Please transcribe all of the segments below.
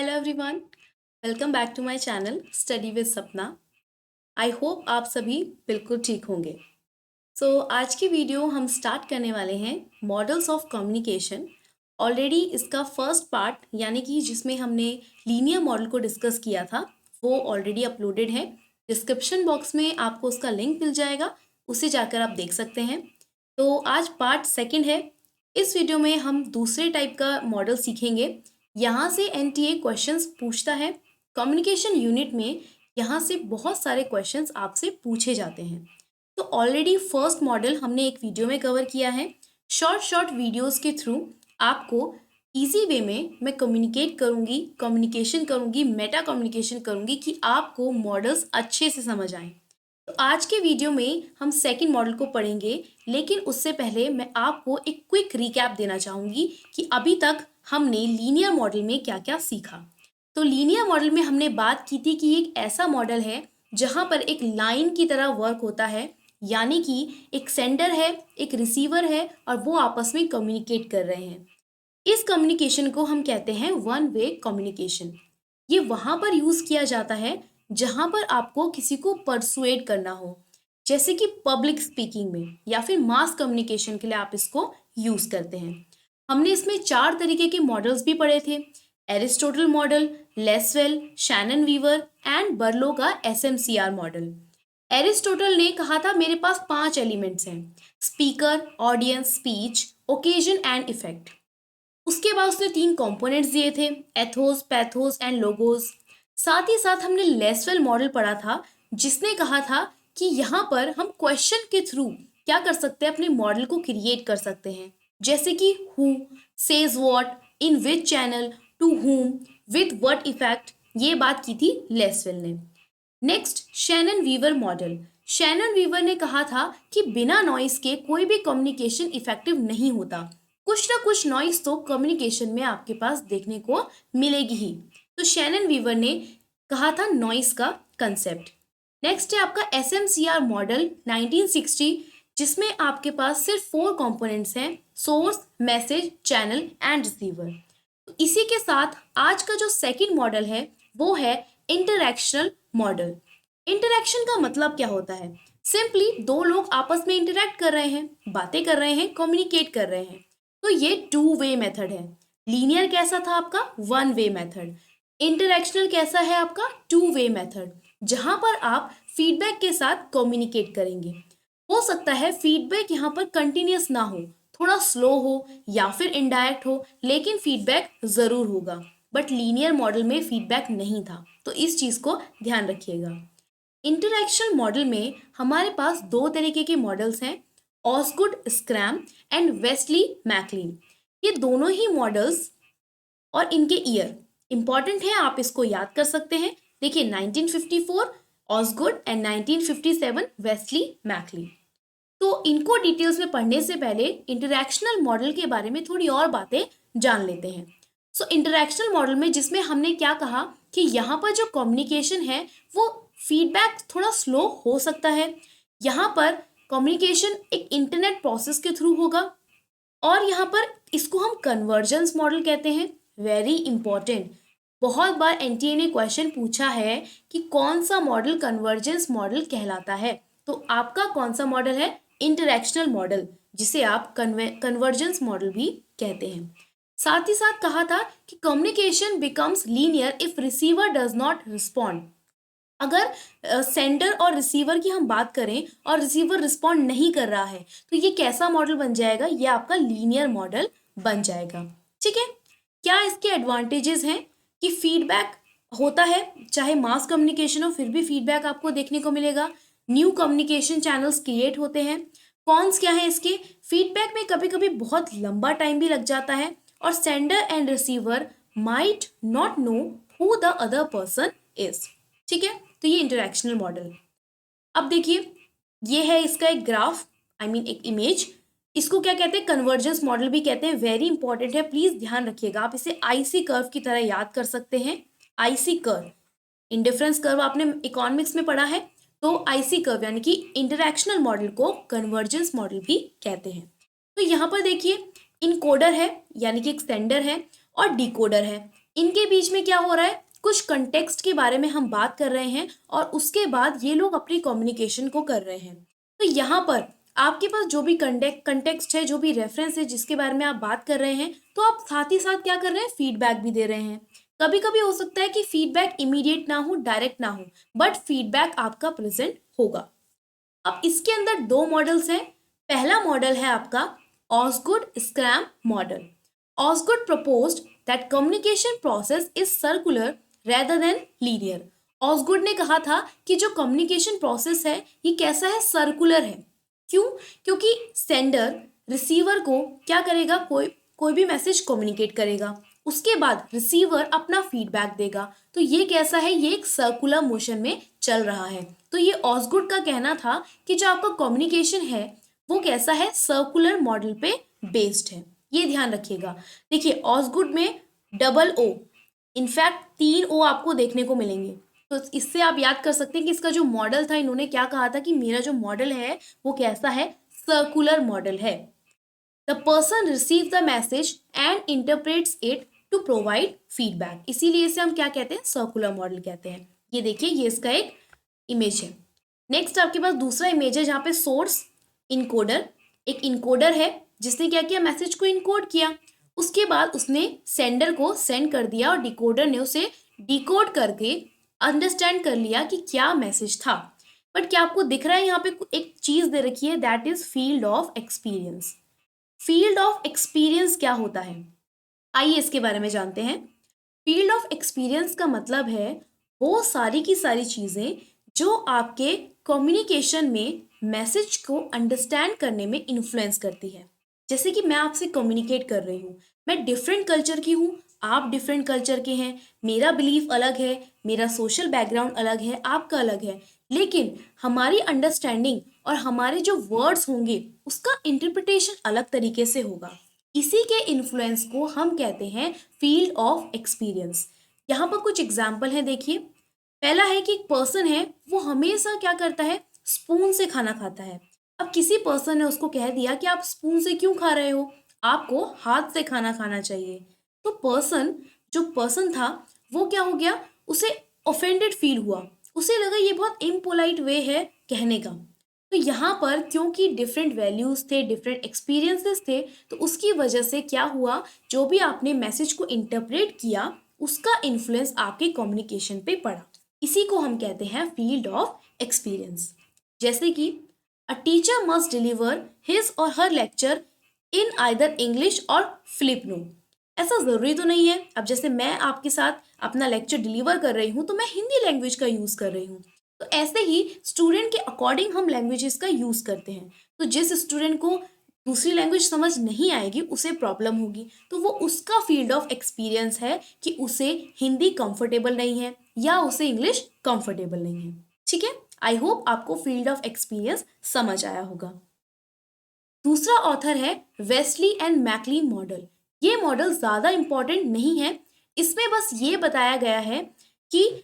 Hello everyone, welcome back to my channel study with Sapna. I hope आप सभी बिल्कुल ठीक होंगे। आज की वीडियो हम स्टार्ट करने वाले हैं मॉडल्स ऑफ कम्युनिकेशन। ऑलरेडी इसका फर्स्ट पार्ट यानी कि जिसमें हमने लीनियर मॉडल को डिस्कस किया था वो ऑलरेडी अपलोडेड है। डिस्क्रिप्शन बॉक्स में आपको उसका लिंक मिल जाएगा, उसे जाकर आप देख सकते हैं। तो आज पार्ट सेकंड है। इस वीडियो में हम दूसरे टाइप का मॉडल सीखेंगे। यहाँ से एनटीए क्वेश्चंस पूछता है। कम्युनिकेशन यूनिट में यहाँ से बहुत सारे क्वेश्चंस आपसे पूछे जाते हैं। तो ऑलरेडी फर्स्ट मॉडल हमने एक वीडियो में कवर किया है। शॉर्ट वीडियोस के थ्रू आपको इजी वे में मैं कम्युनिकेशन करूँगी, मेटा कम्युनिकेशन करूँगी कि आपको मॉडल्स अच्छे से समझ आएँ। तो आज के वीडियो में हम सेकंड मॉडल को पढ़ेंगे, लेकिन उससे पहले मैं आपको एक क्विक रिकैप देना चाहूँगी कि अभी तक हमने लीनियर मॉडल में क्या क्या सीखा। तो लीनियर मॉडल में हमने बात की थी कि एक ऐसा मॉडल है जहाँ पर एक लाइन की तरह वर्क होता है, यानी कि एक सेंडर है, एक रिसीवर है और वो आपस में कम्युनिकेट कर रहे हैं। इस कम्युनिकेशन को हम कहते हैं वन वे कम्युनिकेशन। ये वहाँ पर यूज़ किया जाता है जहाँ पर आपको किसी को परसुएड करना हो, जैसे कि पब्लिक स्पीकिंग में या फिर मास कम्युनिकेशन के लिए आप इसको यूज़ करते हैं। हमने इसमें 4 तरीके के मॉडल्स भी पढ़े थे: Aristotle model, Lasswell, Shannon Weaver and Berlo का एसएमसीआर मॉडल। एरिस्टोटल ने कहा था मेरे पास 5 एलिमेंट्स हैं: speaker, audience, speech, occasion and effect. उसके बाद उसने 3 कंपोनेंट्स दिए थे: एथोस, पैथोस एंड लोगोस। साथ ही साथ हमने लेसवेल मॉडल पढ़ा था, जिसने कहा था कि यहाँ पर हम क्वेश्चन के थ्रू क्या कर सकते हैं, अपने मॉडल को क्रिएट कर सकते हैं, जैसे कि who, says what, in which channel, to whom, with what effect. ये बात की थी लेसवेल ने। Next, Shannon Weaver model. Shannon Weaver ने कहा था कि बिना नॉइस के कोई भी कम्युनिकेशन इफेक्टिव नहीं होता। कुछ ना कुछ नॉइस तो कम्युनिकेशन में आपके पास देखने को मिलेगी ही। तो शैनन वीवर ने कहा था नॉइस का कंसेप्ट। नेक्स्ट है आपका एसएमसीआर मॉडल 1960, जिसमें आपके पास सिर्फ 4 कंपोनेंट्स हैं: source, message, channel and receiver. तो इसी के साथ आज का जो सेकंड मॉडल है वो है इंटरैक्शनल मॉडल। इंटरैक्शन का मतलब क्या होता है? सिंपली 2 लोग आपस में इंटरैक्ट कर रहे हैं, बातें कर रहे हैं, कम्युनिकेट कर रहे हैं। तो ये 2 वे मेथड है। लीनियर कैसा था आपका? 1 वे मेथड। इंटरैक्शनल कैसा है आपका? 2 वे मेथड, जहां पर आप फीडबैक के साथ कम्युनिकेट करेंगे। हो सकता है फीडबैक यहाँ पर कंटिन्यूस ना हो, थोड़ा स्लो हो या फिर इनडायरेक्ट हो, लेकिन फीडबैक जरूर होगा। बट लीनियर मॉडल में फीडबैक नहीं था, तो इस चीज को ध्यान रखिएगा। इंटरैक्शनल मॉडल में हमारे पास 2 तरीके के मॉडल्स हैं: ऑसगुड स्क्रैम एंड वेस्ली मैकलीन। ये दोनों ही मॉडल्स और इनके ईयर इंपॉर्टेंट है, आप इसको याद कर सकते हैं। देखिए, 1954 ऑसगुड एंड 1957 वेस्ली मैकलीन। तो इनको डिटेल्स में पढ़ने से पहले इंटरैक्शनल मॉडल के बारे में थोड़ी और बातें जान लेते हैं। इंटरैक्शनल मॉडल में जिसमें हमने क्या कहा कि यहाँ पर जो कम्युनिकेशन है वो फीडबैक थोड़ा स्लो हो सकता है। यहाँ पर कम्युनिकेशन एक इंटरनेट प्रोसेस के थ्रू होगा और यहाँ पर इसको हम कन्वर्जेंस मॉडल कहते हैं। वेरी इंपॉर्टेंट, बहुत बार एनटीए ने क्वेश्चन पूछा है कि कौन सा मॉडल कन्वर्जेंस मॉडल कहलाता है। तो आपका कौन सा मॉडल है? इंटरैक्शनल मॉडल, जिसे आप कन्वर्जेंस मॉडल भी कहते हैं। साथ ही साथ कहा था कि communication becomes linear if receiver does not respond. अगर सेंडर और रिसीवर की हम बात करें और रिसीवर रिस्पॉन्ड नहीं कर रहा है, तो ये कैसा मॉडल बन जाएगा? ये आपका लीनियर मॉडल बन जाएगा। ठीक है, क्या इसके एडवांटेजेस हैं कि फीडबैक होता है, चाहे मास कम्युनिकेशन हो फिर भी फीडबैक आपको देखने को मिलेगा। न्यू कम्युनिकेशन चैनल्स क्रिएट होते हैं। कॉन्स क्या है इसके? फीडबैक में कभी कभी बहुत लंबा टाइम भी लग जाता है और sender and receiver might not know who the other person is. ठीक है, तो ये इंटरैक्शनल मॉडल। अब देखिए, ये है इसका एक ग्राफ, एक इमेज। इसको क्या कहते हैं? कन्वर्जेंस मॉडल भी कहते हैं। वेरी इंपॉर्टेंट है, प्लीज ध्यान रखिएगा। आप इसे आईसी कर्व की तरह याद कर सकते हैं। आईसी कर्व, इंडिफरेंस कर्व आपने इकोनॉमिक्स में पढ़ा है, तो आईसी कर्व यानी कि इंटरैक्शनल मॉडल को कन्वर्जेंस मॉडल भी कहते हैं। तो यहाँ पर देखिए, इनकोडर है यानी कि एक सेंडर है और डिकोडर है। इनके बीच में क्या हो रहा है, कुछ कंटेक्स्ट के बारे में हम बात कर रहे हैं और उसके बाद ये लोग अपनी कम्युनिकेशन को कर रहे हैं। तो यहाँ पर आपके पास जो भी कंटेक्स्ट है, जो भी रेफरेंस है जिसके बारे में आप बात कर रहे हैं, तो आप साथ ही साथ क्या कर रहे हैं, फीडबैक भी दे रहे हैं। कभी कभी हो सकता है कि फीडबैक इमीडिएट ना हो, डायरेक्ट ना हो, बट फीडबैक आपका प्रेजेंट होगा। अब इसके अंदर दो मॉडल्स हैं। पहला मॉडल है आपका Osgood Schramm model. Osgood proposed that communication process is circular rather than linear। Osgood ने कहा था कि जो कम्युनिकेशन प्रोसेस है ये कैसा है, सर्कुलर है। क्यों? क्योंकि सेंडर रिसीवर को क्या करेगा, कोई भी मैसेज कम्युनिकेट करेगा, उसके बाद रिसीवर अपना फीडबैक देगा। तो ये कैसा है, ये एक सर्कुलर मोशन में चल रहा है। तो ये ऑसगुड का कहना था कि जो आपका कम्युनिकेशन है वो कैसा है, सर्कुलर मॉडल पे बेस्ड है। ये ध्यान रखिएगा। देखिए ऑसगुड में डबल ओ, इनफैक्ट 3 ओ आपको देखने को मिलेंगे। तो इससे आप याद कर सकते हैं कि इसका जो मॉडल था, इन्होंने क्या कहा था कि मेरा जो मॉडल है वो कैसा है, सर्कुलर मॉडल है। The person receive the message and interprets it to provide feedback. इसीलिए इसे हम क्या कहते हैं, सर्कुलर मॉडल कहते हैं। ये देखिए, ये इसका एक इमेज है। नेक्स्ट आपके पास दूसरा इमेज है जहाँ पे सोर्स इनकोडर, एक इनकोडर है जिसने क्या किया, मैसेज को इनकोड किया। उसके बाद उसने सेंडर को सेंड कर दिया और डिकोडर ने उसे डिकोड करके अंडरस्टैंड कर लिया कि क्या मैसेज था। बट क्या आपको दिख रहा है, यहाँ पे एक चीज दे रखी है, that is field of experience. Field of experience क्या होता है, आइए इसके बारे में जानते हैं। फील्ड ऑफ एक्सपीरियंस का मतलब है वो सारी की सारी चीजें जो आपके कम्युनिकेशन में मैसेज को अंडरस्टैंड करने में इन्फ्लुएंस करती है। जैसे कि मैं आपसे कम्युनिकेट कर रही हूँ, मैं डिफरेंट कल्चर की हूँ, आप डिफरेंट कल्चर के हैं, मेरा बिलीफ अलग है, मेरा सोशल बैकग्राउंड अलग है, आपका अलग है, लेकिन हमारी अंडरस्टैंडिंग और हमारे जो वर्ड्स होंगे उसका इंटरप्रिटेशन अलग तरीके से होगा। इसी के इन्फ्लुएंस को हम कहते हैं फील्ड ऑफ एक्सपीरियंस। यहाँ पर कुछ एग्जाम्पल हैं, देखिए। पहला है कि एक पर्सन है, वो हमेशा क्या करता है, स्पून से खाना खाता है। अब किसी पर्सन ने उसको कह दिया कि आप स्पून से क्यों खा रहे हो, आपको हाथ से खाना खाना चाहिए। तो जो पर्सन था वो क्या हो गया, उसे ऑफेंडेड फील हुआ, उसे लगा ये बहुत इम्पोलाइट वे है कहने का। तो यहाँ पर क्योंकि डिफरेंट वैल्यूज थे, डिफरेंट एक्सपीरियंसेस थे, तो उसकी वजह से क्या हुआ, जो भी आपने मैसेज को इंटरप्रेट किया उसका इन्फ्लुएंस आपके कम्युनिकेशन पे पड़ा। इसी को हम कहते हैं फील्ड ऑफ एक्सपीरियंस। जैसे कि a teacher must deliver his और हर लेक्चर इन आइदर इंग्लिश और फिलिपिनो। ऐसा ज़रूरी तो नहीं है, अब जैसे मैं आपके साथ अपना लेक्चर डिलीवर कर रही हूँ तो मैं हिंदी लैंग्वेज का यूज़ कर रही हूँ। तो ऐसे ही स्टूडेंट के अकॉर्डिंग हम लैंग्वेजेस का यूज़ करते हैं। तो जिस स्टूडेंट को दूसरी लैंग्वेज समझ नहीं आएगी उसे प्रॉब्लम होगी, तो वो उसका फील्ड ऑफ एक्सपीरियंस है कि उसे हिंदी कंफर्टेबल नहीं है या उसे इंग्लिश कंफर्टेबल नहीं है। ठीक है, आई होप आपको फील्ड ऑफ एक्सपीरियंस समझ आया होगा। दूसरा ऑथर है वेस्ली एंड मैकलीन मॉडल। ये मॉडल ज़्यादा इंपॉर्टेंट नहीं है, इसमें बस ये बताया गया है कि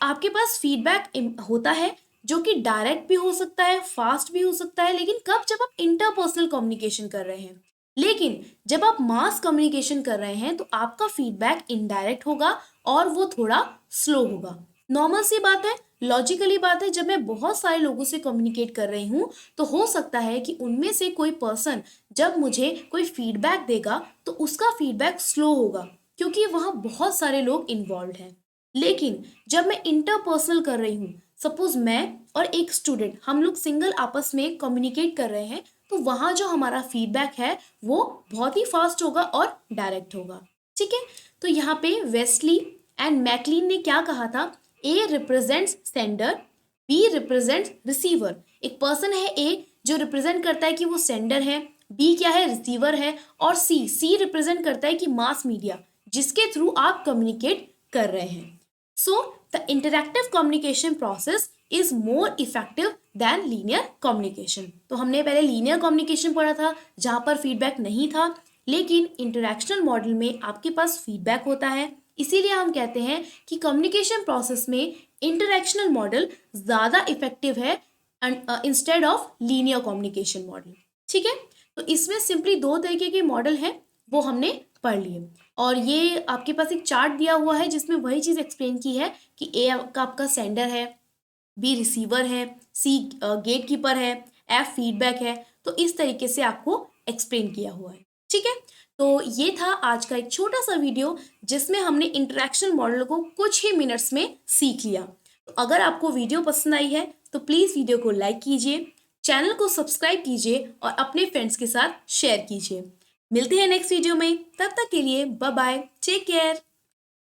आपके पास फीडबैक होता है जो कि डायरेक्ट भी हो सकता है, फास्ट भी हो सकता है, लेकिन कब, जब आप इंटरपर्सनल कम्युनिकेशन कर रहे हैं। लेकिन जब आप मास कम्युनिकेशन कर रहे हैं तो आपका फीडबैक इनडायरेक्ट होगा और वो थोड़ा स्लो होगा। नॉर्मल सी बात है, लॉजिकली बात है, जब मैं बहुत सारे लोगों से कम्युनिकेट कर रही हूँ तो हो सकता है कि उनमें से कोई पर्सन जब मुझे कोई फीडबैक देगा तो उसका फीडबैक स्लो होगा, क्योंकि वहाँ बहुत सारे लोग इन्वॉल्व हैं। लेकिन जब मैं इंटरपर्सनल कर रही हूँ, सपोज मैं और एक स्टूडेंट, हम लोग सिंगल आपस में कम्युनिकेट कर रहे हैं, तो वहाँ जो हमारा फीडबैक है वो बहुत ही फास्ट होगा और डायरेक्ट होगा। ठीक है, तो यहाँ पे वेस्ली एंड मैकलीन ने क्या कहा था, A represents sender, B represents receiver. एक पर्सन है ए जो रिप्रेजेंट करता है कि वो सेंडर है, बी क्या है, रिसीवर है, और सी रिप्रेजेंट करता है कि मास मीडिया जिसके थ्रू आप कम्युनिकेट कर रहे हैं। So the interactive communication process is more effective than linear communication. तो हमने पहले लीनियर कम्युनिकेशन पढ़ा था जहाँ पर फीडबैक नहीं था, लेकिन इंटरैक्शनल मॉडल में आपके पास फीडबैक होता है। इसीलिए हम कहते हैं कि कम्युनिकेशन प्रोसेस में इंटरैक्शनल मॉडल ज़्यादा इफेक्टिव है instead of linear communication model. ठीक है, तो इसमें सिंपली दो तरीके के मॉडल हैं, वो हमने पढ़ लिए। और ये आपके पास एक चार्ट दिया हुआ है जिसमें वही चीज़ एक्सप्लेन की है कि ए का आपका सेंडर है, बी रिसीवर है, सी गेट कीपर है, एफ फीडबैक है। तो इस तरीके से आपको एक्सप्लेन किया हुआ है। ठीक है, तो ये था आज का एक छोटा सा वीडियो जिसमें हमने इंटरेक्शन मॉडल को कुछ ही मिनट्स में सीख लिया। तो अगर आपको वीडियो पसंद आई है तो प्लीज़ वीडियो को लाइक कीजिए, चैनल को सब्सक्राइब कीजिए और अपने फ्रेंड्स के साथ शेयर कीजिए। मिलते हैं नेक्स्ट वीडियो में, तब तक के लिए बाय बाय, टेक केयर।